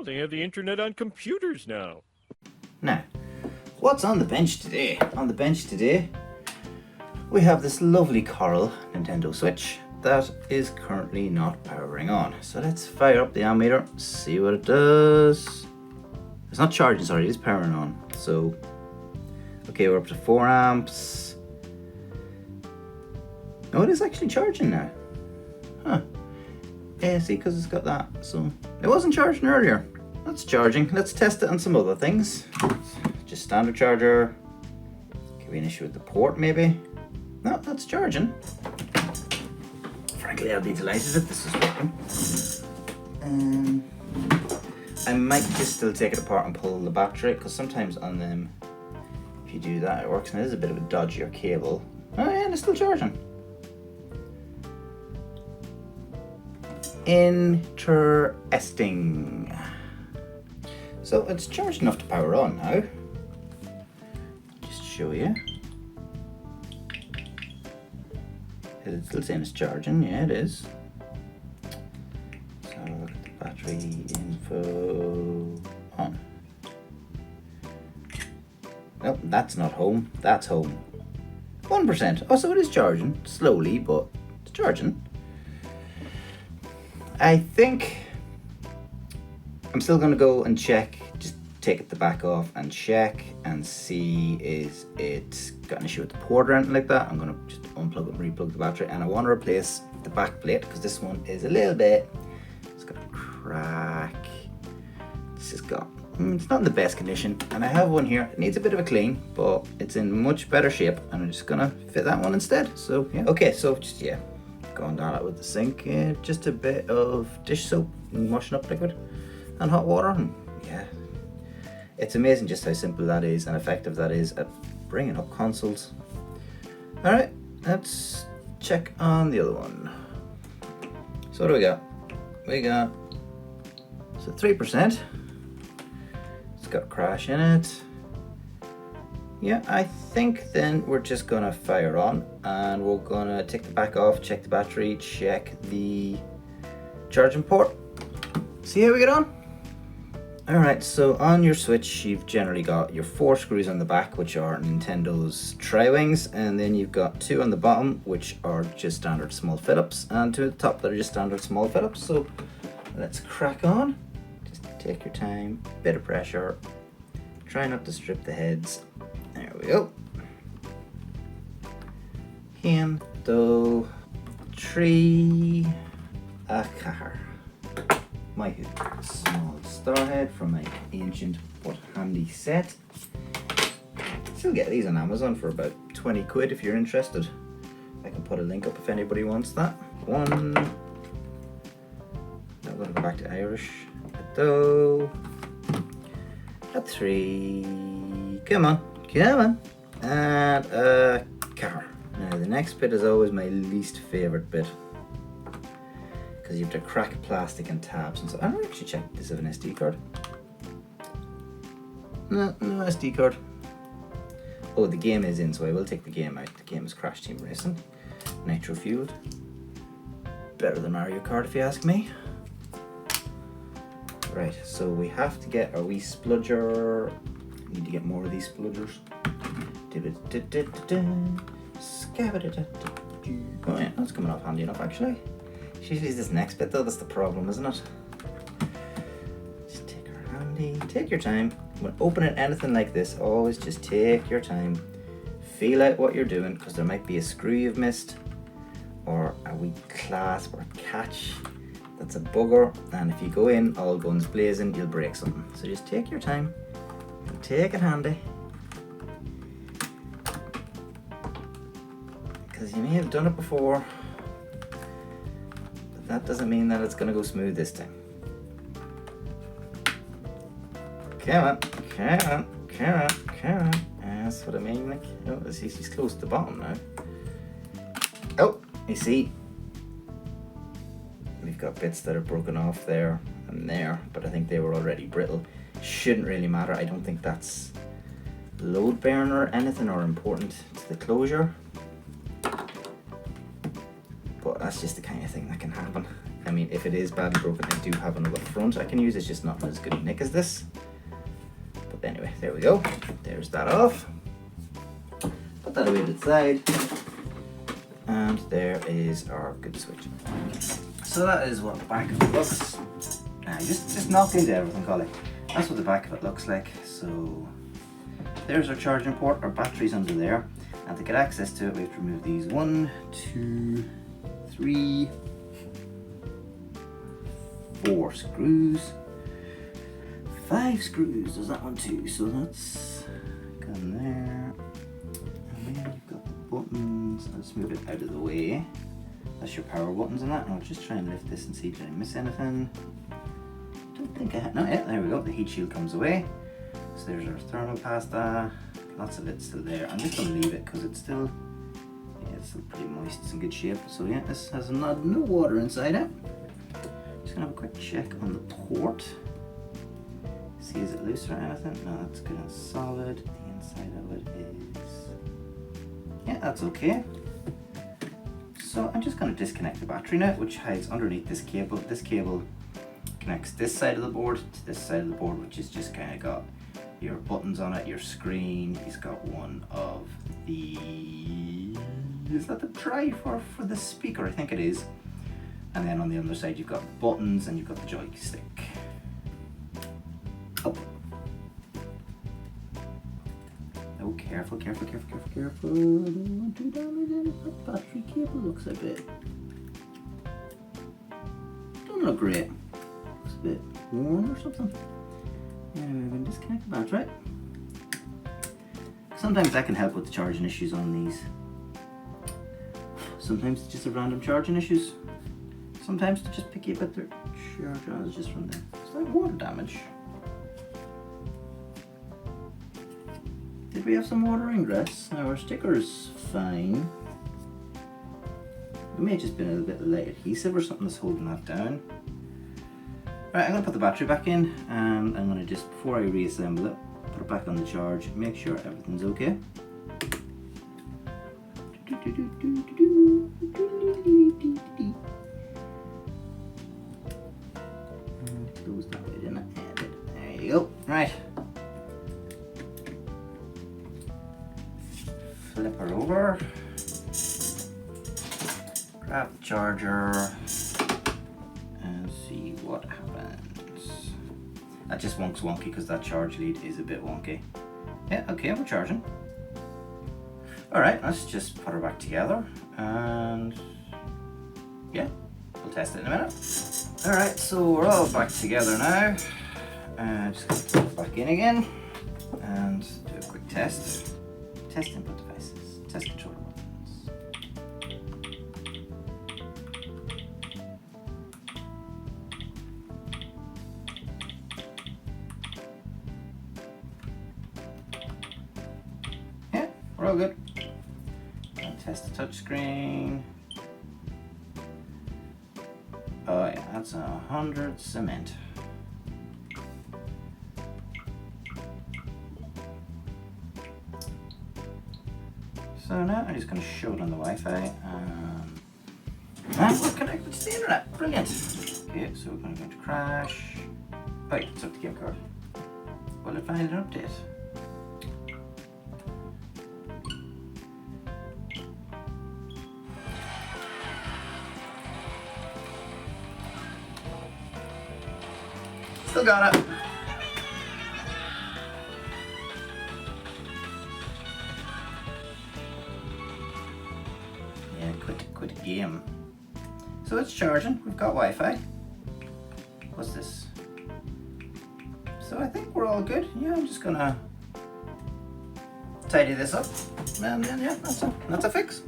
they have the internet on computers now. Now, what's on the bench today? On the bench today, we have this lovely Coral Nintendo Switch that is currently not powering on. So let's fire up the ammeter, see what it does. It's not charging, sorry, it is powering on. So, okay, we're up to 4 amps. Oh, it is actually charging now. Huh. Yeah, see, because it's got that. So, it wasn't charging earlier. That's charging. Let's test it on some other things. Just standard charger. Could be an issue with the port, maybe. No, that's charging. Frankly, I'll be delighted if this is working. I might just still take it apart and pull the battery, because sometimes on them, if you do that, it works, and it is a bit of a dodgier cable. Oh yeah, and it's still charging. Interesting. So it's charged enough to power on now. Just show you. It's still saying it's charging, yeah it is. So look at the battery info on. Nope, that's not home, that's home. 1%, oh so it is charging, slowly but it's charging. I think I'm still going to go and check, just take the back off and check and see is it got an issue with the port or anything like that. I'm going to just unplug and replug the battery, and I want to replace the back plate because this one is a little bit, it's got a crack. It's just got, it's not in the best condition, and I have one here, it needs a bit of a clean, but it's in much better shape, and I'm just going to fit that one instead. So yeah, okay, so just yeah. Going down it with the sink, just a bit of dish soap and washing up liquid and hot water, and yeah, it's amazing just how simple that is and effective that is at bringing up consoles. Alright, let's check on the other one. So what do we got? We got, so 3%, it's got a crash in it. Yeah, I think then we're just gonna fire on and we're gonna take the back off, check the battery, check the charging port, see how we get on. Alright, so on your Switch you've generally got your 4 screws on the back, which are Nintendo's tri-wings, and then you've got 2 on the bottom which are just standard small Phillips, and 2 at the top that are just standard small Phillips. So let's crack on, just take your time, bit of pressure, try not to strip the heads. There we go. 1, 2, 3, a car. My small star head from my ancient but handy set. Still get these on Amazon for about 20 quid if you're interested. I can put a link up if anybody wants that. 1. I'm going to go back to Irish. A 2. A 3. Come on. Come on, and a car. Now the next bit is always my least favourite bit, because you have to crack plastic and tabs and so. I don't actually check this of an SD card. No SD card. Oh, the game is in, so I will take the game out. The game is Crash Team Racing, nitro fueled. Better than Mario Kart if you ask me. Right, so we have to get our wee spludger. Need to get more of these spludgers. Oh yeah, that's coming off handy enough actually. It's usually this next bit though, that's the problem, isn't it? Just take her handy, take your time. When opening anything like this, always just take your time. Feel out what you're doing, because there might be a screw you've missed, or a wee clasp or a catch that's a bugger, and if you go in all guns blazing, you'll break something. So just take your time. Take it handy, because you may have done it before, but that doesn't mean that it's going to go smooth this time. Come on, come on, come on, come on. That's what I mean. Like, oh, see, she's close to the bottom now. Oh, you see, we've got bits that are broken off there and there, but I think they were already brittle. Shouldn't really matter. I don't think that's load bearing or anything or important to the closure, but that's just the kind of thing that can happen. I mean, if it is badly broken, I do have another front I can use. It's just not in as good a nick as this. But anyway, there we go. There's that off. Put that away to the side. And there is our good switch. So that is what the back of it looks. Now just knock into everything, Collie. That's what the back of it looks like. So there's our charging port. Our battery's under there. And to get access to it, we have to remove these 1, 2, 3, 4 screws. 5 screws. There's that one too. So that's gone there. And then you've got the buttons. I'll just move it out of the way. That's your power buttons and that. And I'll just try and lift this and see did I miss anything. Don't think I had. No, yeah, there we go. The heat shield comes away. So there's our thermal pasta. Lots of it still there. I'm just going to leave it because it's still, yeah, it's still pretty moist. It's in good shape. So yeah, this has no water inside it. Just going to have a quick check on the port. See, is it loose or anything? No, that's good and solid. The inside of it is, yeah, that's okay. So I'm just going to disconnect the battery now, which hides underneath this cable. This cable connects this side of the board to this side of the board, which is just kind of got your buttons on it, your screen. He's got one of the, is that the drive for the speaker? I think it is. And then on the other side you've got buttons and you've got the joystick. Oh. Oh, careful, careful, careful, careful, careful. I don't want to damage any. That battery cable looks a bit, don't look great. Looks a bit worn or something. Anyway, we're going to disconnect the battery. Sometimes that can help with the charging issues on these. Sometimes it's just a random charging issues. Sometimes to just pick you a bit their charge just from there. Is that water damage? Did we have some water ingress? Now our sticker's fine. It may have just been a little bit light adhesive or something that's holding that down. Right, I'm going to put the battery back in and I'm going to just, before I reassemble it, put it back on the charge, make sure everything's okay. Close that way, didn't it? There you go. Right. Flip her over. Grab the charger. See what happens. That just wonks wonky because that charge lead is a bit wonky. Yeah, okay, we're charging. Alright, let's just put her back together and yeah, we'll test it in a minute. Alright, so we're all back together now. Just gonna put it back in again and do a quick test. Test input devices, test controller buttons. We're all good. And test the touchscreen. Oh yeah, that's 100 cement. So now I'm just going to show it on the Wi-Fi. And we're connected to the internet. Brilliant. Okay, so we're going to crash. Oh yeah, it's up the game card. Will it find an update? Still got it. Yeah, quit game. So it's charging. We've got Wi-Fi. What's this? So I think we're all good. Yeah, I'm just gonna tidy this up, and then yeah, that's a fix.